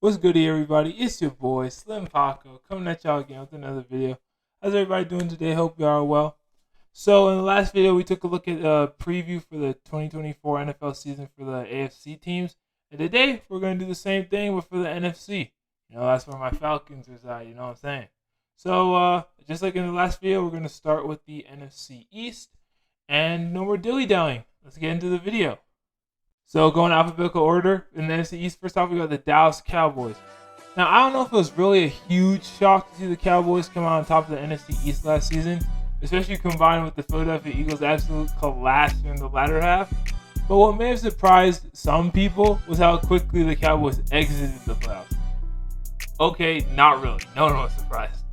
What's good everybody? It's your boy Slim Paco coming at y'all again with another video. How's everybody doing today? Hope y'all are well. So in the last video we took a look at a preview for the 2024 NFL season for the AFC teams. And today we're going to do the same thing but for the NFC. That's where my Falcons reside, you know what I'm saying? So just like in the last video, we're going to start with the NFC East. And no more dilly-dallying. Let's get into the video. So going alphabetical order, in the NFC East, first off we got the Dallas Cowboys. Now I don't know if it was really a huge shock to see the Cowboys come out on top of the NFC East last season, especially combined with the Philadelphia Eagles' absolute collapse in the latter half. But what may have surprised some people was how quickly the Cowboys exited the playoffs. Okay, not really. No one was surprised.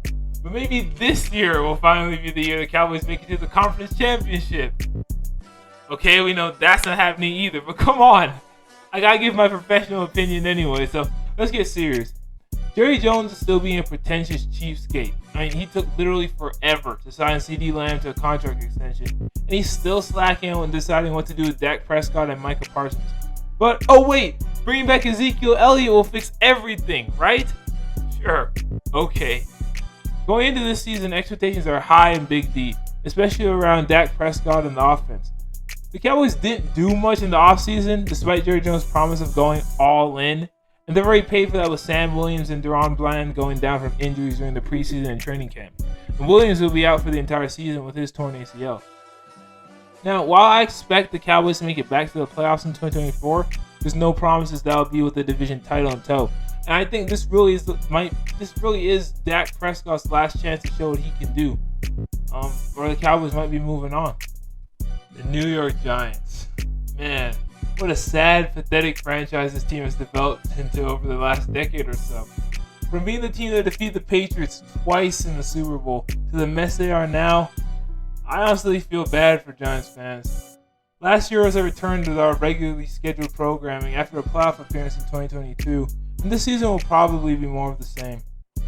But maybe this year will finally be the year the Cowboys make it to the conference championship. Okay, we know that's not happening either, but come on. I gotta give my professional opinion anyway, so let's get serious. Jerry Jones is still being a pretentious cheapskate. I mean, he took literally forever to sign CeeDee Lamb to a contract extension, and he's still slacking when deciding what to do with Dak Prescott and Micah Parsons. But, oh wait, bringing back Ezekiel Elliott will fix everything, right? Sure, okay. Going into this season, expectations are high in Big D, especially around Dak Prescott and the offense. The Cowboys didn't do much in the offseason, despite Jerry Jones' promise of going all in, and they've already paid for that with Sam Williams and Deron Bland going down from injuries during the preseason and training camp. And Williams will be out for the entire season with his torn ACL. Now, while I expect the Cowboys to make it back to the playoffs in 2024, there's no promises that will be with the division title in tow. And I think this really is Dak Prescott's last chance to show what he can do, or the Cowboys might be moving on. The New York Giants. Man, what a sad, pathetic franchise this team has developed into over the last decade or so. From being the team that defeated the Patriots twice in the Super Bowl to the mess they are now, I honestly feel bad for Giants fans. Last year was a return to our regularly scheduled programming after a playoff appearance in 2022, and this season will probably be more of the same.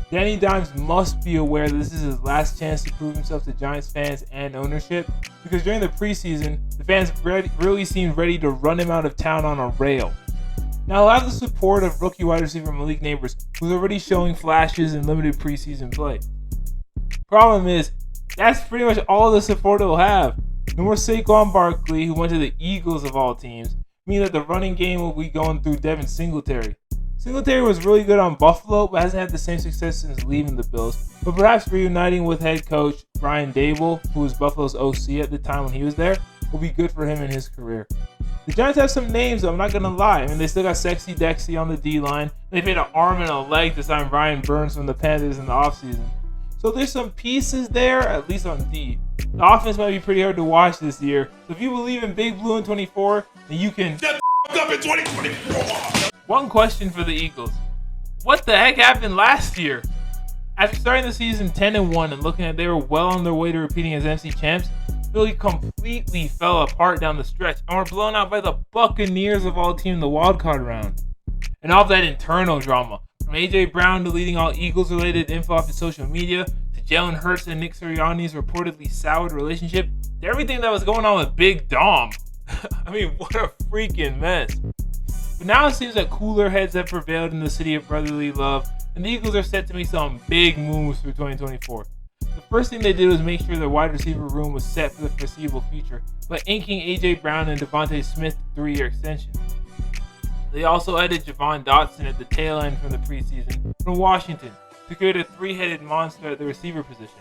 Danny Dimes must be aware that this is his last chance to prove himself to Giants fans and ownership, because during the preseason, the fans really seemed ready to run him out of town on a rail. Now, he'll have the support of rookie wide receiver Malik Neighbors, who's already showing flashes in limited preseason play. Problem is, that's pretty much all the support he'll have. No more Saquon Barkley, who went to the Eagles of all teams, meaning that the running game will be going through Devin Singletary. Singletary was really good on Buffalo, but hasn't had the same success since leaving the Bills. But perhaps reuniting with head coach Brian Daboll, who was Buffalo's OC at the time when he was there, will be good for him in his career. The Giants have some names, though, I'm not going to lie. I mean, they still got Sexy Dexy on the D-line. They paid an arm and a leg to sign Brian Burns from the Panthers in the offseason. So there's some pieces there, at least on D. The offense might be pretty hard to watch this year. So if you believe in Big Blue in 24, then you can shut the up in 2024. One question for the Eagles. What the heck happened last year? After starting the season 10-1 and looking at they were well on their way to repeating as NFC champs, Philly completely fell apart down the stretch and were blown out by the Buccaneers of all teams in the wildcard round. And all of that internal drama, from AJ Brown deleting all Eagles-related info off his social media, to Jalen Hurts and Nick Sirianni's reportedly soured relationship, to everything that was going on with Big Dom. I mean, what a freaking mess. But now it seems that cooler heads have prevailed in the city of brotherly love, and the Eagles are set to make some big moves for 2024. The first thing they did was make sure their wide receiver room was set for the foreseeable future by inking A.J. Brown and Devontae Smith 3-year extensions. They also added Javon Dotson at the tail end from the preseason from Washington to create a three-headed monster at the receiver position.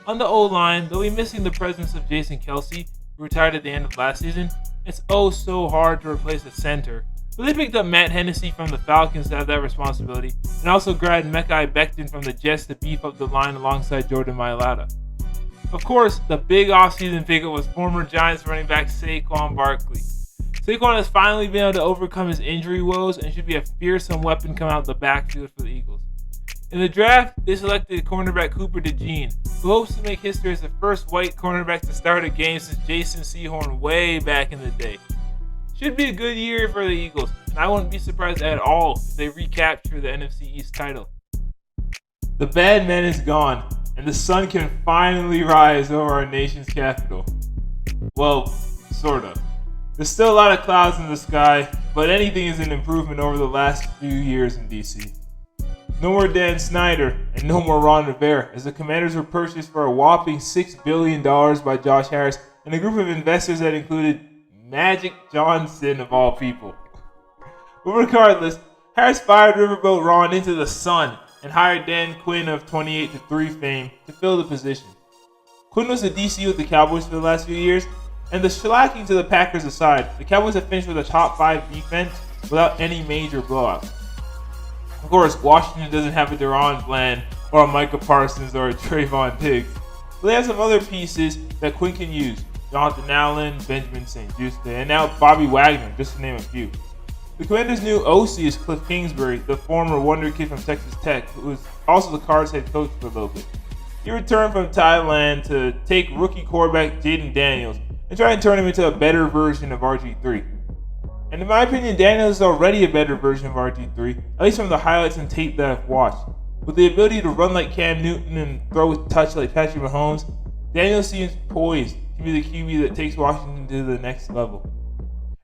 On the O-line, they'll be missing the presence of Jason Kelce, who retired at the end of last season. It's oh so hard to replace a center. But they picked up Matt Hennessy from the Falcons to have that responsibility, and also grabbed Mekhi Becton from the Jets to beef up the line alongside Jordan Mailata. Of course, the big offseason pickup was former Giants running back Saquon Barkley. Saquon has finally been able to overcome his injury woes and should be a fearsome weapon coming out the backfield for the Eagles. In the draft, they selected cornerback Cooper DeJean, who hopes to make history as the first white cornerback to start a game since Jason Sehorn way back in the day. Should be a good year for the Eagles, and I wouldn't be surprised at all if they recapture the NFC East title. The bad man is gone, and the sun can finally rise over our nation's capital. Well, sort of. There's still a lot of clouds in the sky, but anything is an improvement over the last few years in DC. No more Dan Snyder and no more Ron Rivera, as the Commanders were purchased for a whopping $6 billion by Josh Harris and a group of investors that included Magic Johnson of all people. But regardless, Harris fired Riverboat Ron into the sun and hired Dan Quinn of 28-3 fame to fill the position. Quinn was a DC with the Cowboys for the last few years, and the shellacking to the Packers aside, the Cowboys have finished with a top 5 defense without any major blowouts. Of course, Washington doesn't have a Deron Bland or a Micah Parsons or a Trayvon Diggs, but they have some other pieces that Quinn can use. Jonathan Allen, Benjamin St-Juste, and now Bobby Wagner, just to name a few. The Commanders' new OC is Cliff Kingsbury, the former wonder kid from Texas Tech, who was also the Cards head coach for a little bit. He returned from Thailand to take rookie quarterback Jaden Daniels and try and turn him into a better version of RG3. And in my opinion, Daniels is already a better version of RG3, at least from the highlights and tape that I've watched. With the ability to run like Cam Newton and throw with touch like Patrick Mahomes, Daniels seems poised to be the QB that takes Washington to the next level.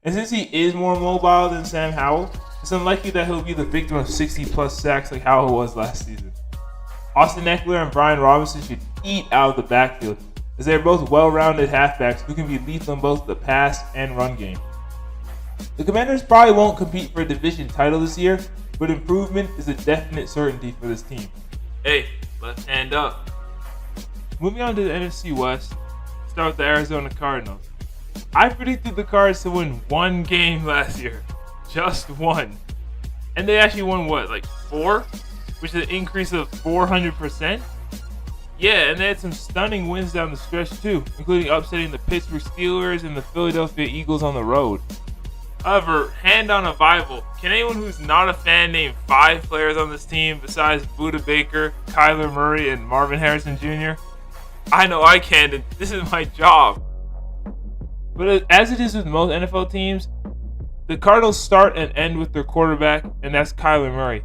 And since he is more mobile than Sam Howell, it's unlikely that he'll be the victim of 60+ sacks like Howell was last season. Austin Eckler and Brian Robinson should eat out of the backfield, as they are both well-rounded halfbacks who can be lethal in both the pass and run game. The Commanders probably won't compete for a division title this year, but improvement is a definite certainty for this team. Hey, left hand up. Moving on to the NFC West, start with the Arizona Cardinals. I predicted the Cards to win one game last year. Just one. And they actually won what, like 4? Which is an increase of 400%? Yeah, and they had some stunning wins down the stretch too, including upsetting the Pittsburgh Steelers and the Philadelphia Eagles on the road. However, hand on a Bible, can anyone who's not a fan name 5 players on this team besides Budda Baker, Kyler Murray, and Marvin Harrison Jr.? I know I can, and this is my job. But as it is with most NFL teams, the Cardinals start and end with their quarterback, and that's Kyler Murray.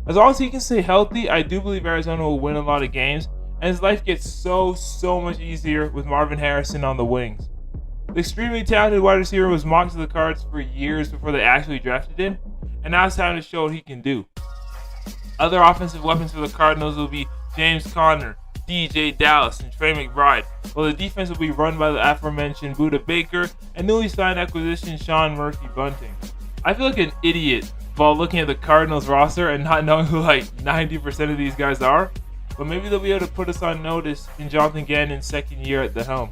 As long as he can stay healthy, I do believe Arizona will win a lot of games, and his life gets so much easier with Marvin Harrison on the wings. The extremely talented wide receiver was mocked to the Cards for years before they actually drafted him, and now it's time to show what he can do. Other offensive weapons for the Cardinals will be James Conner, DJ Dallas, and Trey McBride, while the defense will be run by the aforementioned Budda Baker and newly signed acquisition Sean Murphy-Bunting. I feel like an idiot while looking at the Cardinals roster and not knowing who like 90% of these guys are, but maybe they'll be able to put us on notice in Jonathan Gannon's second year at the helm.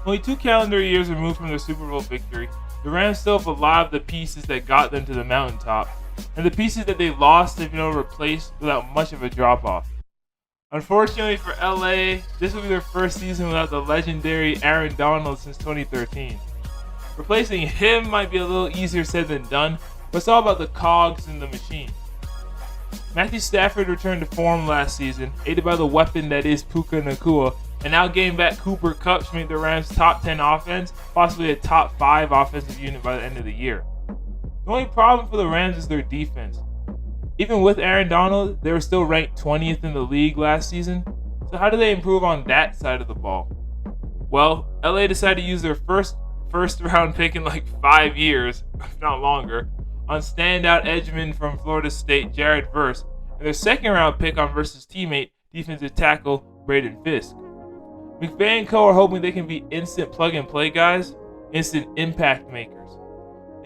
Only 2 calendar years removed from their Super Bowl victory, the Rams still have a lot of the pieces that got them to the mountaintop, and the pieces that they lost they've been able to replace without much of a drop-off. Unfortunately for LA, this will be their first season without the legendary Aaron Donald since 2013. Replacing him might be a little easier said than done, but it's all about the cogs in the machine. Matthew Stafford returned to form last season, aided by the weapon that is Puka Nacua, and now getting back Cooper Kupp should make the Rams' top 10 offense, possibly a top 5 offensive unit by the end of the year. The only problem for the Rams is their defense. Even with Aaron Donald, they were still ranked 20th in the league last season, so how do they improve on that side of the ball? Well, LA decided to use their first round pick in like 5 years, if not longer, on standout edgeman from Florida State, Jared Verse, and their second round pick on Verse's teammate, defensive tackle Braden Fisk. McVay and co are hoping they can be instant plug-and-play guys, instant impact makers.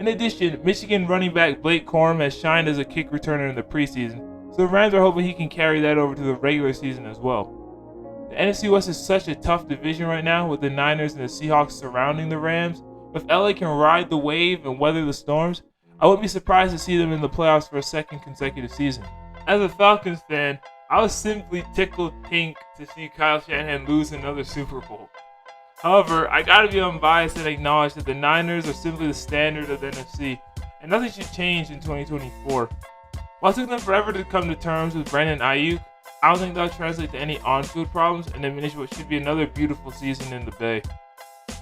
In addition, Michigan running back Blake Corum has shined as a kick returner in the preseason, so the Rams are hoping he can carry that over to the regular season as well. The NFC West is such a tough division right now with the Niners and the Seahawks surrounding the Rams. If LA can ride the wave and weather the storms, I wouldn't be surprised to see them in the playoffs for a second consecutive season. As a Falcons fan, I was simply tickled pink to see Kyle Shanahan lose another Super Bowl. However, I gotta be unbiased and acknowledge that the Niners are simply the standard of the NFC, and nothing should change in 2024. While it took them forever to come to terms with Brandon Ayuk, I don't think that'll translate to any on-field problems and diminish what should be another beautiful season in the Bay.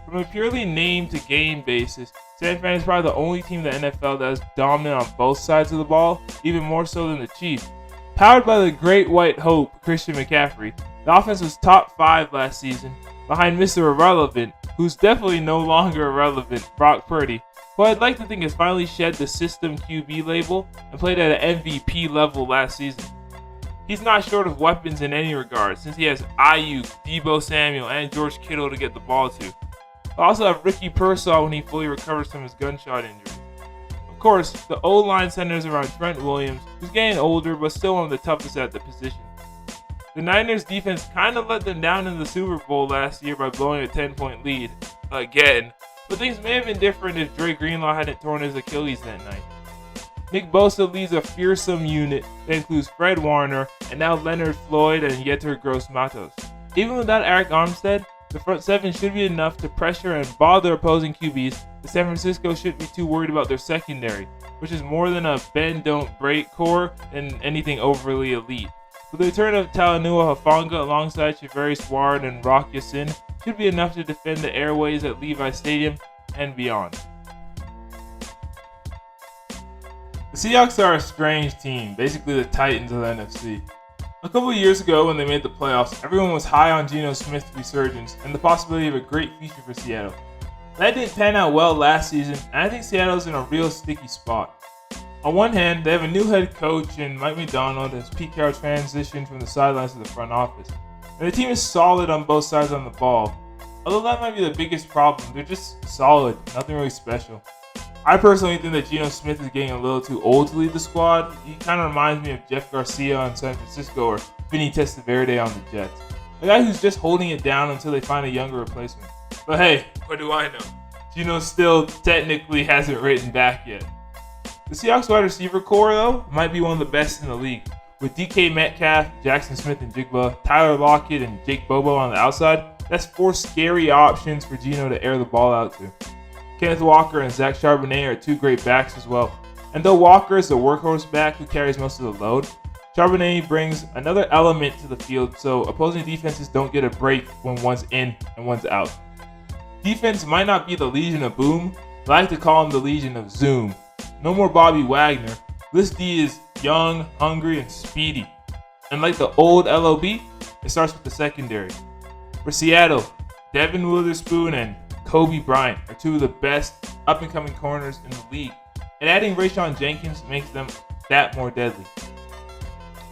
From a purely name-to-game basis, San Fran is probably the only team in the NFL that is dominant on both sides of the ball, even more so than the Chiefs. Powered by the great white hope, Christian McCaffrey, the offense was top 5 last season, behind Mr. Irrelevant, who's definitely no longer irrelevant, Brock Purdy, who I'd like to think has finally shed the system QB label and played at an MVP level last season. He's not short of weapons in any regard, since he has Ayuk, Deebo Samuel, and George Kittle to get the ball to. He'll also have Ricky Pearsall when he fully recovers from his gunshot injury. Of course, the O-line centers around Trent Williams, who's getting older but still one of the toughest at the position. The Niners defense kind of let them down in the Super Bowl last year by blowing a 10-point lead, again, but things may have been different if Dre Greenlaw hadn't torn his Achilles that night. Nick Bosa leads a fearsome unit that includes Fred Warner and now Leonard Floyd and Yetur Gross-Matos. Even without Eric Armstead, the front seven should be enough to pressure and bother opposing QBs, but San Francisco shouldn't be too worried about their secondary, which is more than a bend-don't-break core than anything overly elite. With the return of Talanoa Hufanga alongside Shavarius Ward and Rock Ya-Sin should be enough to defend the airways at Levi Stadium and beyond. The Seahawks are a strange team, basically the Titans of the NFC. A couple of years ago when they made the playoffs, everyone was high on Geno Smith's resurgence and the possibility of a great future for Seattle. That didn't pan out well last season, and I think Seattle's in a real sticky spot. On one hand, they have a new head coach in Mike Macdonald as Pete Carroll transitioned from the sidelines to the front office. And the team is solid on both sides on the ball. Although that might be the biggest problem, they're just solid, nothing really special. I personally think that Geno Smith is getting a little too old to lead the squad. He kind of reminds me of Jeff Garcia on San Francisco or Vinny Testaverde on the Jets. A guy who's just holding it down until they find a younger replacement. But hey, what do I know? Geno still technically hasn't written back yet. The Seahawks wide receiver core, though, might be one of the best in the league. With DK Metcalf, Jackson Smith-Njigba, Tyler Lockett, and Jake Bobo on the outside, that's 4 scary options for Geno to air the ball out to. Kenneth Walker and Zach Charbonnet are 2 great backs as well. And though Walker is the workhorse back who carries most of the load, Charbonnet brings another element to the field so opposing defenses don't get a break when one's in and one's out. Defense might not be the Legion of Boom, but I like to call them the Legion of Zoom. No more Bobby Wagner. This D is young, hungry, and speedy. And like the old LOB, it starts with the secondary. For Seattle, Devin Witherspoon and Kobe Bryant are 2 of the best up-and-coming corners in the league, and adding Rayshawn Jenkins makes them that more deadly.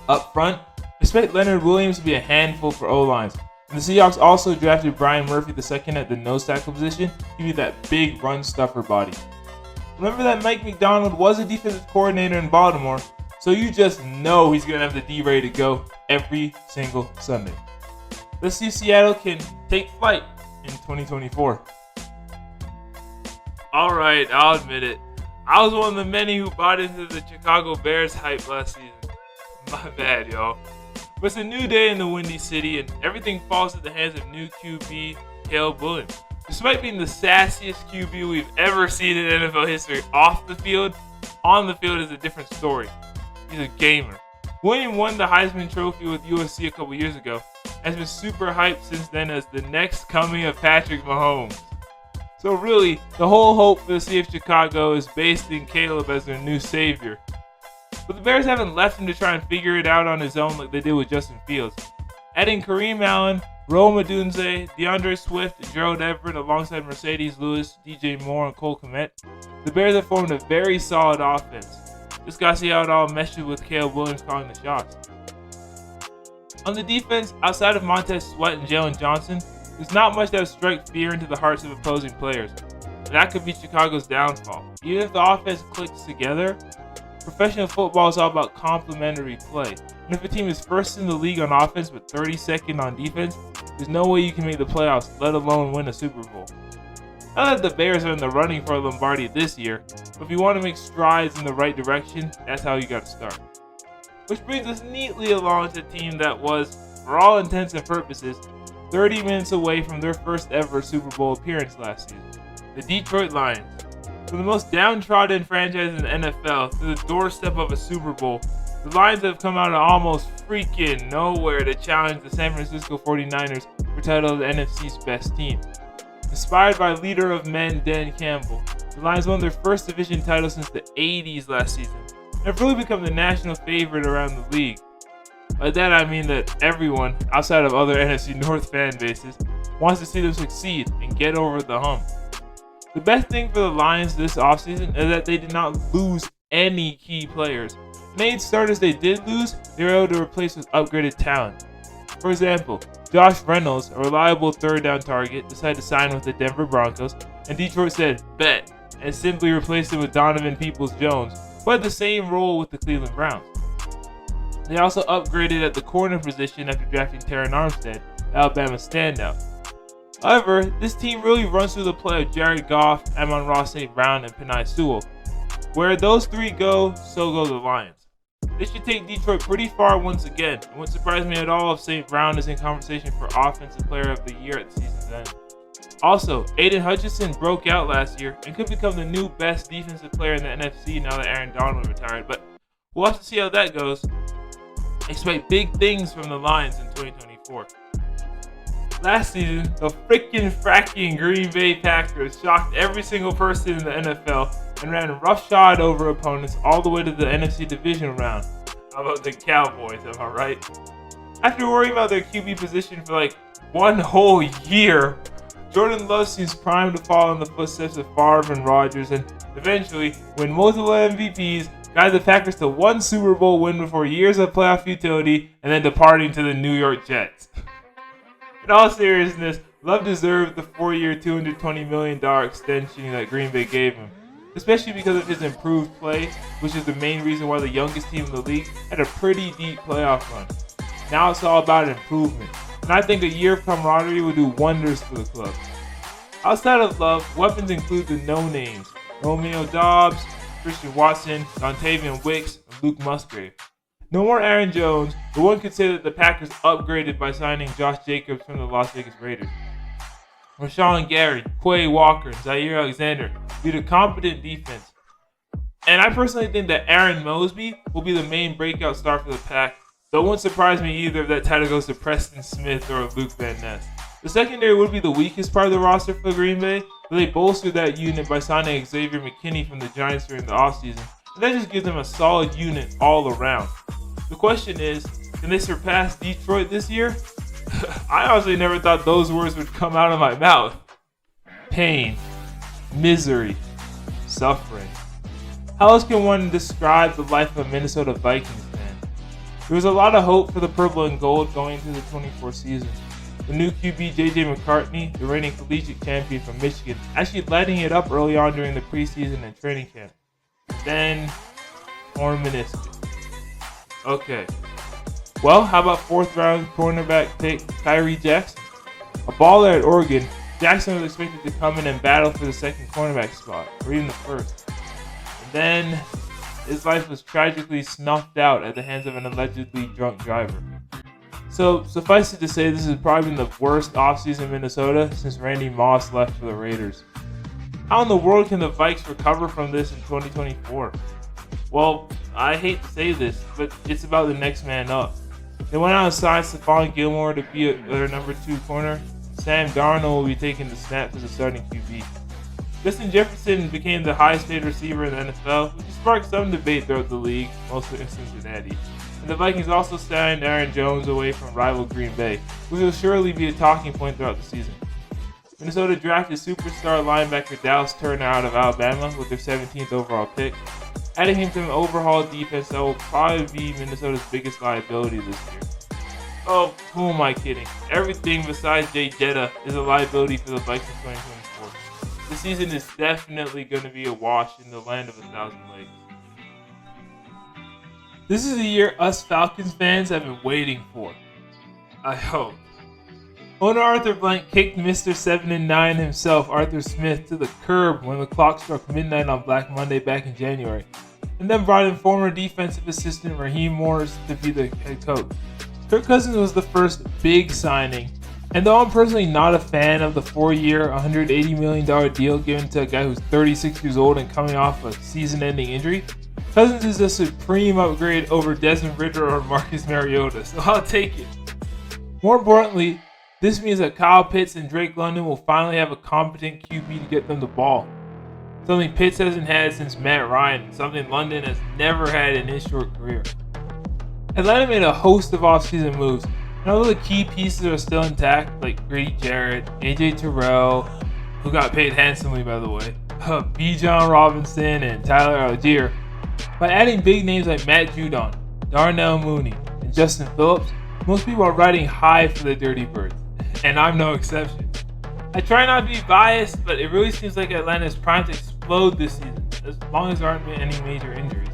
Up front, expect Leonard Williams to be a handful for O-lines, and the Seahawks also drafted Brian Murphy II at the nose tackle position to give you that big run-stuffer body. Remember that Mike Macdonald was a defensive coordinator in Baltimore, so you just know he's going to have the D ready to go every single Sunday. Let's see if Seattle can take flight in 2024. Alright, I'll admit it. I was one of the many who bought into the Chicago Bears hype last season. My bad, y'all. But it's a new day in the Windy City, and everything falls at the hands of new QB Caleb Williams. Despite being the sassiest QB we've ever seen in NFL history off the field, on the field is a different story. He's a gamer. Williams won the Heisman Trophy with USC a couple years ago, and has been super hyped since then as the next coming of Patrick Mahomes. So really, the whole hope for the city of Chicago is based in Caleb as their new savior. But the Bears haven't left him to try and figure it out on his own like they did with Justin Fields. Adding Kareem Allen, Rome Odunze, DeAndre Swift, and Gerald Everett alongside Mercedes Lewis, DJ Moore, and Cole Kmet, the Bears have formed a very solid offense. Just gotta see how it all meshes with Caleb Williams calling the shots. On the defense, outside of Montez Sweat and Jalen Johnson, there's not much that would strike fear into the hearts of opposing players. And that could be Chicago's downfall. Even if the offense clicks together, professional football is all about complementary play. And if a team is first in the league on offense but 32nd on defense, there's no way you can make the playoffs, let alone win a Super Bowl. Not that the Bears are in the running for Lombardi this year, but if you want to make strides in the right direction, that's how you got to start. Which brings us neatly along to a team that was, for all intents and purposes, 30 minutes away from their first ever Super Bowl appearance last season. The Detroit Lions. From the most downtrodden franchise in the NFL to the doorstep of a Super Bowl, the Lions have come out of almost freaking nowhere to challenge the San Francisco 49ers for title of the NFC's best team. Inspired by leader of men Dan Campbell, the Lions won their first division title since the 80s last season and have really become the national favorite around the league. By that I mean that everyone, outside of other NFC North fan bases, wants to see them succeed and get over the hump. The best thing for the Lions this offseason is that they did not lose any key players. Main starters they did lose, they were able to replace with upgraded talent. For example, Josh Reynolds, a reliable third down target, decided to sign with the Denver Broncos, and Detroit said, bet, and simply replaced him with Donovan Peoples-Jones, who had the same role with the Cleveland Browns. They also upgraded at the corner position after drafting Terron Armstead, Alabama's standout. However, this team really runs through the play of Jared Goff, Amon-Ra St. Brown, and Penei Sewell. Where those three go, so go the Lions. They should take Detroit pretty far once again. It wouldn't surprise me at all if St. Brown is in conversation for Offensive Player of the Year at the season's end. Also, Aiden Hutchinson broke out last year and could become the new best defensive player in the NFC now that Aaron Donald retired, but we'll have to see how that goes. Expect big things from the Lions in 2024. Last season, the fracking Green Bay Packers shocked every single person in the NFL and ran roughshod over opponents all the way to the NFC division round. How about the Cowboys, am I right? After worrying about their QB position for like one whole year, Jordan Love seems primed to follow in the footsteps of Favre and Rodgers and eventually win multiple MVPs, guide the Packers to one Super Bowl win before years of playoff futility and then departing to the New York Jets. In all seriousness, Love deserved the 4-year, $220 million extension that Green Bay gave him, especially because of his improved play, which is the main reason why the youngest team in the league had a pretty deep playoff run. Now it's all about improvement, and I think a year of camaraderie will do wonders for the club. Outside of Love, weapons include the no-names, Romeo Doubs, Christian Watson, Dontavian Wicks, and Luke Musgrave. No more Aaron Jones, but one could say that the Packers upgraded by signing Josh Jacobs from the Las Vegas Raiders. Rashawn Gary, Quay Walker, and Zaire Alexander lead a competent defense. And I personally think that Aaron Mosby will be the main breakout star for the Pack, though it wouldn't surprise me either if that title goes to Preston Smith or Luke Van Ness. The secondary would be the weakest part of the roster for Green Bay, but they bolstered that unit by signing Xavier McKinney from the Giants during the offseason, and that just gives them a solid unit all around. The question is, can they surpass Detroit this year? I honestly never thought those words would come out of my mouth. Pain, misery, suffering. How else can one describe the life of a Minnesota Vikings fan? There was a lot of hope for the purple and gold going into the 24 season. The new QB JJ McCartney, the reigning collegiate champion from Michigan, actually lighting it up early on during the preseason and training camp. Then, torn meniscus. Okay. Well, how about 4th round cornerback pick Tyree Jackson? A baller at Oregon, Jackson was expected to come in and battle for the second cornerback spot, or even the first. And then, his life was tragically snuffed out at the hands of an allegedly drunk driver. So, suffice it to say, this has probably been the worst offseason in Minnesota since Randy Moss left for the Raiders. How in the world can the Vikes recover from this in 2024? Well, I hate to say this, but it's about the next man up. They went out and signed Stephon Gilmore to be their number 2 corner. Sam Darnold will be taking the snaps as a starting QB. Justin Jefferson became the highest paid receiver in the NFL, which sparked some debate throughout the league, mostly in Cincinnati. And the Vikings also signed Aaron Jones away from rival Green Bay, which will surely be a talking point throughout the season. Minnesota drafted superstar linebacker Dallas Turner out of Alabama with their 17th overall pick, adding him to an overhauled defense that will probably be Minnesota's biggest liability this year. Oh, who am I kidding? Everything besides Jay Jetta is a liability for the Vikes in 2024. This season is definitely going to be a wash in the land of 1,000 lakes. This is the year us Falcons fans have been waiting for. I hope. Owner Arthur Blank kicked Mr. 7-9 himself, Arthur Smith, to the curb when the clock struck midnight on Black Monday back in January, and then brought in former defensive assistant Raheem Morris to be the head coach. Kirk Cousins was the first big signing, and though I'm personally not a fan of the 4-year, $180 million deal given to a guy who's 36 years old and coming off a season-ending injury, Cousins is a supreme upgrade over Desmond Ridder or Marcus Mariota, so I'll take it. More importantly, this means that Kyle Pitts and Drake London will finally have a competent QB to get them the ball. Something Pitts hasn't had since Matt Ryan, and something London has never had in his short career. Atlanta made a host of offseason moves, and although the key pieces are still intact, like Grady Jarrett, AJ Terrell, who got paid handsomely, by the way, Bijan Robinson and Tyler Algier. By adding big names like Matt Judon, Darnell Mooney, and Justin Phillips, most people are riding high for the Dirty Birds, and I'm no exception. I try not to be biased, but it really seems like Atlanta is primed to explode this season, as long as there aren't been any major injuries.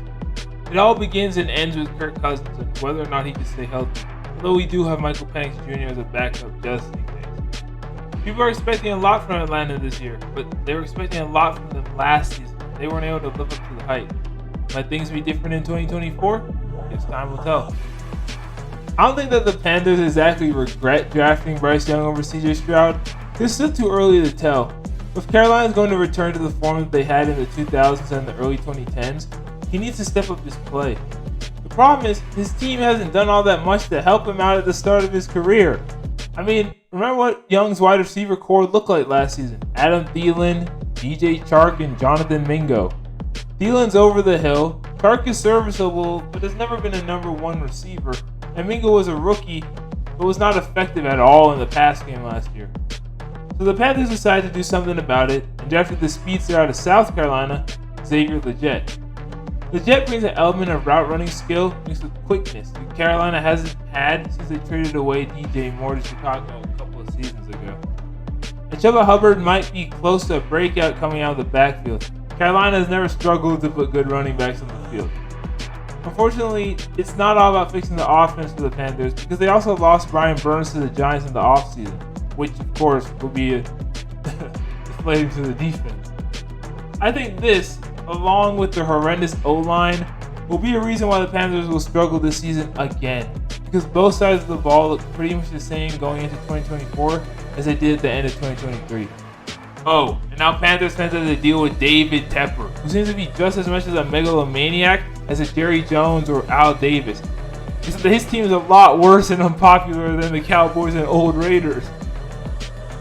It all begins and ends with Kirk Cousins and whether or not he can stay healthy, although we do have Michael Penix Jr. as a backup just in case. People are expecting a lot from Atlanta this year, but they were expecting a lot from them last season. They weren't able to live up to the hype. Might things be different in 2024? Guess time will tell. I don't think that the Panthers exactly regret drafting Bryce Young over CJ Stroud. It's still too early to tell. If Carolina's going to return to the form that they had in the 2000s and the early 2010s, he needs to step up his play. The problem is, his team hasn't done all that much to help him out at the start of his career. I mean, remember what Young's wide receiver core looked like last season? Adam Thielen, DJ Chark, and Jonathan Mingo. Thielen's over the hill, Chark is serviceable, but has never been a number one receiver, and Mingo was a rookie, but was not effective at all in the pass game last year. So the Panthers decided to do something about it, and drafted the speedster out of South Carolina, Xavier Legette. Legette brings an element of route running skill mixed with quickness that Carolina hasn't had since they traded away DJ Moore to Chicago a couple of seasons ago. And Chuba Hubbard might be close to a breakout coming out of the backfield. Carolina has never struggled to put good running backs on the field. Unfortunately, it's not all about fixing the offense for the Panthers because they also lost Brian Burns to the Giants in the offseason, which of course will be deflating to the defense. I think this, along with the horrendous O-line, will be a reason why the Panthers will struggle this season again, because both sides of the ball look pretty much the same going into 2024 as they did at the end of 2023. Oh, and now Panthers fans have to deal with David Tepper, who seems to be just as much as a megalomaniac as a Jerry Jones or Al Davis. Except that his team is a lot worse and unpopular than the Cowboys and old Raiders.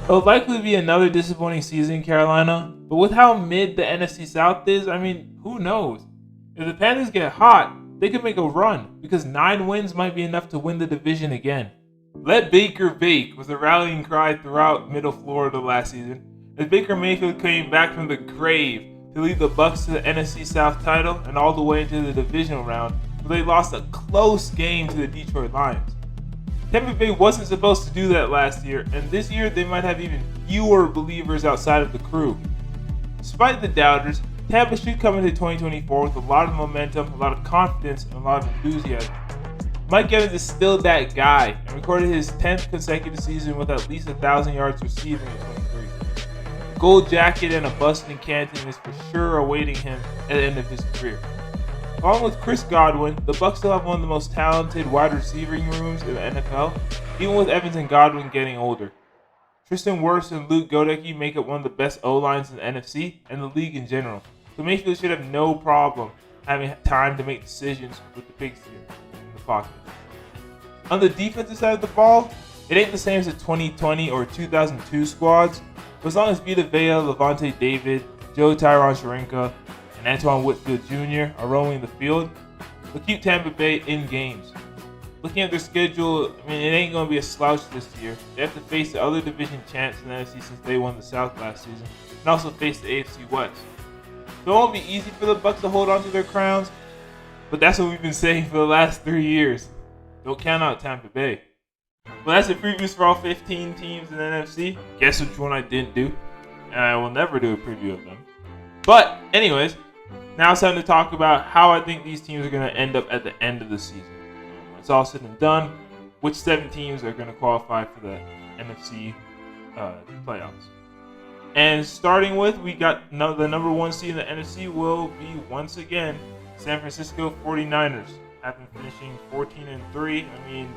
It'll likely be another disappointing season in Carolina, but with how mid the NFC South is, I mean, who knows? If the Panthers get hot, they could make a run, because 9 wins might be enough to win the division again. Let Baker bake was a rallying cry throughout Middle Florida last season, as Baker Mayfield came back from the grave to lead the Bucs to the NFC South title and all the way into the divisional round, where they lost a close game to the Detroit Lions. Tampa Bay wasn't supposed to do that last year, and this year they might have even fewer believers outside of the crew. Despite the doubters, Tampa should come into 2024 with a lot of momentum, a lot of confidence, and a lot of enthusiasm. Mike Evans is still that guy and recorded his 10th consecutive season with at least 1,000 yards receiving in 23. A gold jacket and a bust in Canton is for sure awaiting him at the end of his career. Along with Chris Godwin, the Bucs still have one of the most talented wide receiving rooms in the NFL, even with Evans and Godwin getting older. Tristan Wirfs and Luke Godecki make up one of the best O-lines in the NFC and the league in general, so Mayfield should have no problem having time to make decisions with the pigs here in the pocket. On the defensive side of the ball, it ain't the same as the 2020 or 2002 squads, but as long as Vita Vea, Levante David, Joe Sharenka, and Antoine Whitfield Jr. are rolling the field, they'll keep Tampa Bay in games. Looking at their schedule, I mean, it ain't going to be a slouch this year. They have to face the other division champs in the NFC since they won the South last season, and also face the AFC West. So it won't be easy for the Bucs to hold on to their crowns, but that's what we've been saying for the last 3 years. Don't count out Tampa Bay. Well, that's the previews for all 15 teams in the NFC. Guess which one I didn't do? And I will never do a preview of them. But anyways, now it's time to talk about how I think these teams are going to end up at the end of the season. When it's all said and done, which 7 teams are going to qualify for the NFC playoffs. And starting with, we got the number 1 seed in the NFC will be, once again, San Francisco 49ers. After finishing 14-3, I mean,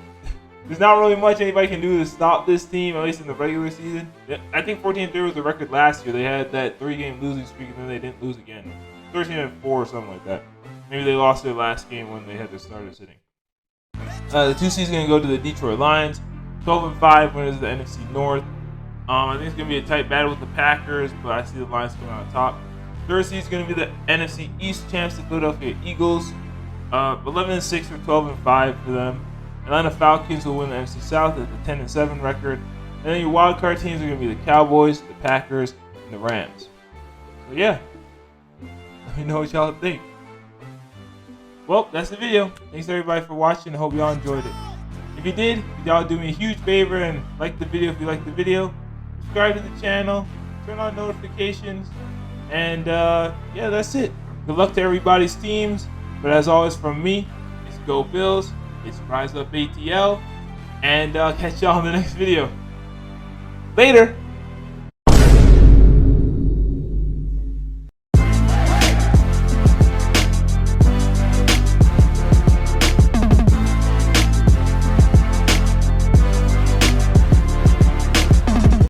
there's not really much anybody can do to stop this team, at least in the regular season. I think 14-3 was the record last year. They had that 3-game losing streak, and then they didn't lose again. 13-4 or something like that. Maybe they lost their last game when they had their starter sitting. The 2 seeds going to go to the Detroit Lions. 12-5 winners of the NFC North. I think it's going to be a tight battle with the Packers, but I see the Lions coming out top. 3rd seed is going to be the NFC East champs, the Philadelphia Eagles. 11-6 or 12-5 for them. Atlanta Falcons will win the NFC South at the 10-7 record. And then your wild card teams are going to be the Cowboys, the Packers, and the Rams. So yeah, let me know what y'all think. Well, that's the video. Thanks everybody for watching. I hope y'all enjoyed it. If you did, y'all do me a huge favor and like the video if you like the video. Subscribe to the channel, turn on notifications, and yeah, that's it. Good luck to everybody's teams. But as always, from me, it's Go Bills. It's Rise Up ATL, and catch y'all in the next video. Later.